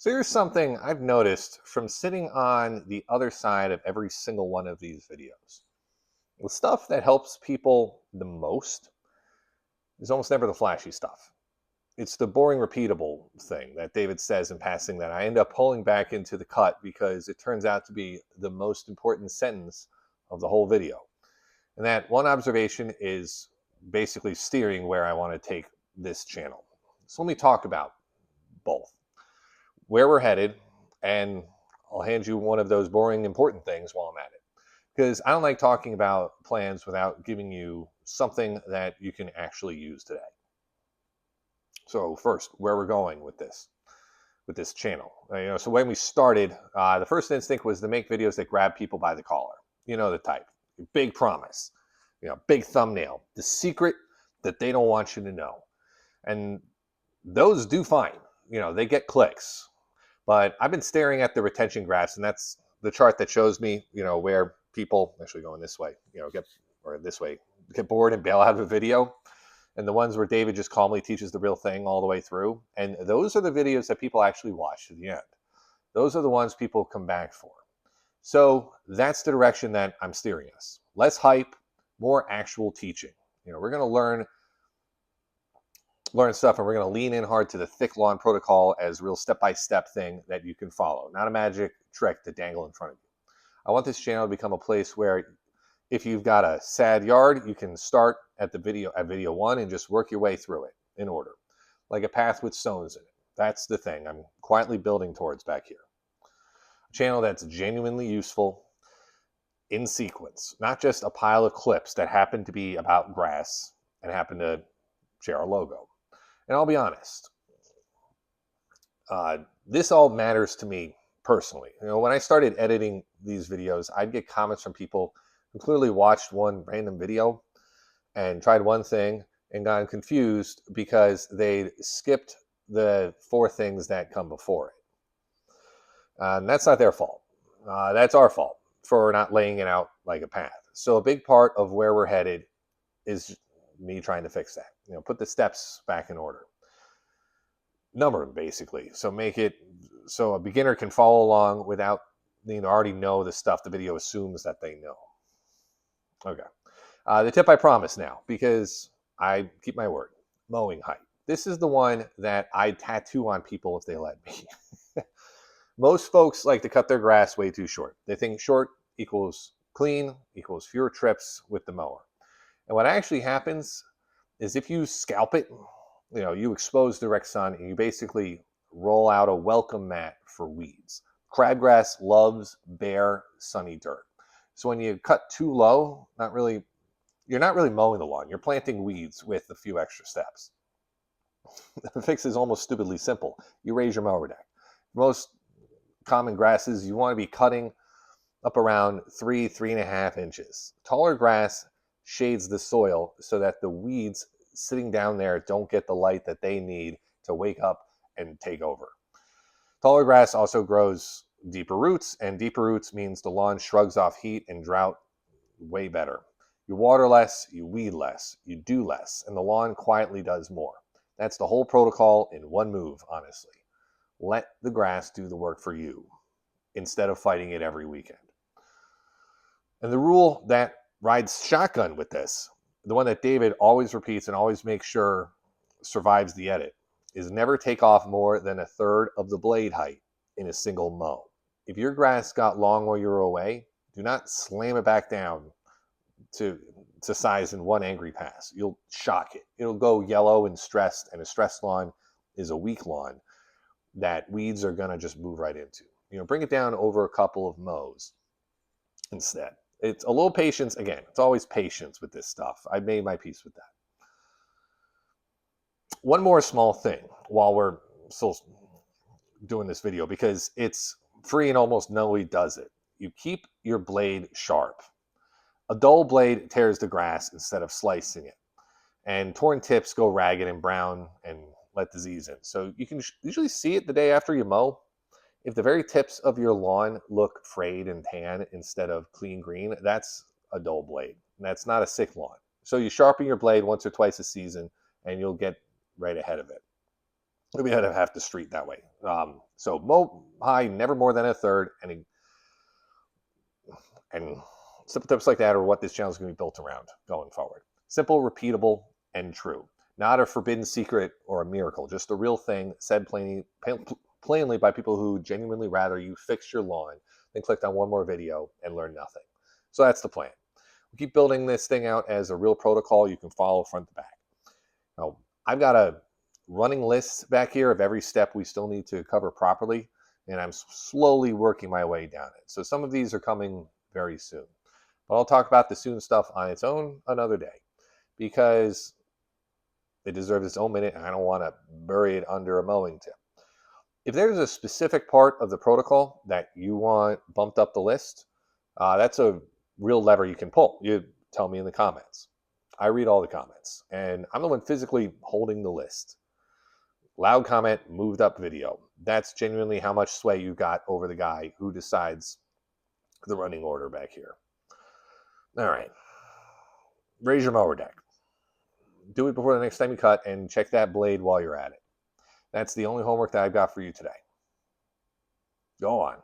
So here's something I've noticed from sitting on the other side of every single one of these videos. The stuff that helps people the most is almost never the flashy stuff. It's the boring, repeatable thing that David says in passing that I end up pulling back into the cut because it turns out to be the most important sentence of the whole video. And that one observation is basically steering where I want to take this channel. So let me talk about both, where we're headed, and I'll hand you one of those boring, important things while I'm at it. Because I don't like talking about plans without giving you something that you can actually use today. So first, where we're going with this channel. So when we started, the first instinct was to make videos that grab people by the collar. You know the type. Big promise. Big thumbnail. The secret that they don't want you to know. And those do fine. They get clicks. But I've been staring at the retention graphs, and that's the chart that shows me, where people actually going this way, get bored and bail out of a video, and the ones where David just calmly teaches the real thing all the way through. And those are the videos that people actually watch to the end. Those are the ones people come back for. So that's the direction that I'm steering us. Less hype, more actual teaching. We're going to learn stuff, and we're going to lean in hard to the thick lawn protocol as real step-by-step thing that you can follow, not a magic trick to dangle in front of you. I want this channel to become a place where if you've got a sad yard, you can start at video 1 and just work your way through it in order, like a path with stones in it. That's the thing I'm quietly building towards back here. A channel that's genuinely useful in sequence, not just a pile of clips that happen to be about grass and happen to share our logo. And I'll be honest, this all matters to me personally. When I started editing these videos, I'd get comments from people who clearly watched one random video and tried one thing and got confused because they skipped the 4 things that come before it. And that's not their fault. That's our fault for not laying it out like a path. So a big part of where we're headed is me trying to fix that. Put the steps back in order. Number them, basically. So make it so a beginner can follow along without already know the stuff the video assumes that they know. Okay. The tip I promise now, because I keep my word. Mowing height. This is the one that I'd tattoo on people if they let me. Most folks like to cut their grass way too short. They think short equals clean, equals fewer trips with the mower. And what actually happens is if you scalp it, you expose direct sun and you basically roll out a welcome mat for weeds. Crabgrass loves bare, sunny dirt. So when you cut too low, you're not really mowing the lawn. You're planting weeds with a few extra steps. The fix is almost stupidly simple. You raise your mower deck. Most common grasses, you want to be cutting up around 3.5 inches. Taller grass shades the soil so that the weeds sitting down there don't get the light that they need to wake up and take over. Taller grass also grows deeper roots, and deeper roots means the lawn shrugs off heat and drought way better. You water less, you weed less, you do less, and the lawn quietly does more. That's the whole protocol in one move, honestly. Let the grass do the work for you instead of fighting it every weekend. And the rule that rides shotgun with this, the one that David always repeats and always makes sure survives the edit, is never take off more than 1/3 of the blade height in a single mow. If your grass got long while you were away, do not slam it back down to size in one angry pass. You'll shock it. It'll go yellow and stressed, and a stressed lawn is a weak lawn that weeds are going to just move right into. Bring it down over a couple of mows instead. It's a little patience. Again, it's always patience with this stuff. I made my peace with that. One more small thing while we're still doing this video, because it's free and almost nobody does it. You keep your blade sharp. A dull blade tears the grass instead of slicing it. And torn tips go ragged and brown and let disease in. So you can usually see it the day after you mow. If the very tips of your lawn look frayed and tan instead of clean green, that's a dull blade. And that's not a sick lawn. So you sharpen your blade once or twice a season and you'll get right ahead of it. We had to have the street that way. So mow high, never more than a third, and simple tips like that are what this channel is going to be built around going forward. Simple, repeatable, and true. Not a forbidden secret or a miracle, just a real thing said plainly by people who genuinely rather you fix your lawn than clicked on one more video and learn nothing. So that's the plan. We keep building this thing out as a real protocol you can follow front to back. Now, I've got a running list back here of every step we still need to cover properly, and I'm slowly working my way down it. So some of these are coming very soon. But I'll talk about the soon stuff on its own another day, because it deserves its own minute, and I don't want to bury it under a mowing tip. If there's a specific part of the protocol that you want bumped up the list, that's a real lever you can pull. You tell me in the comments. I read all the comments, and I'm the one physically holding the list. Loud comment, moved up video. That's genuinely how much sway you got over the guy who decides the running order back here. All right. Raise your mower deck. Do it before the next time you cut, and check that blade while you're at it. That's the only homework that I've got for you today. Go on.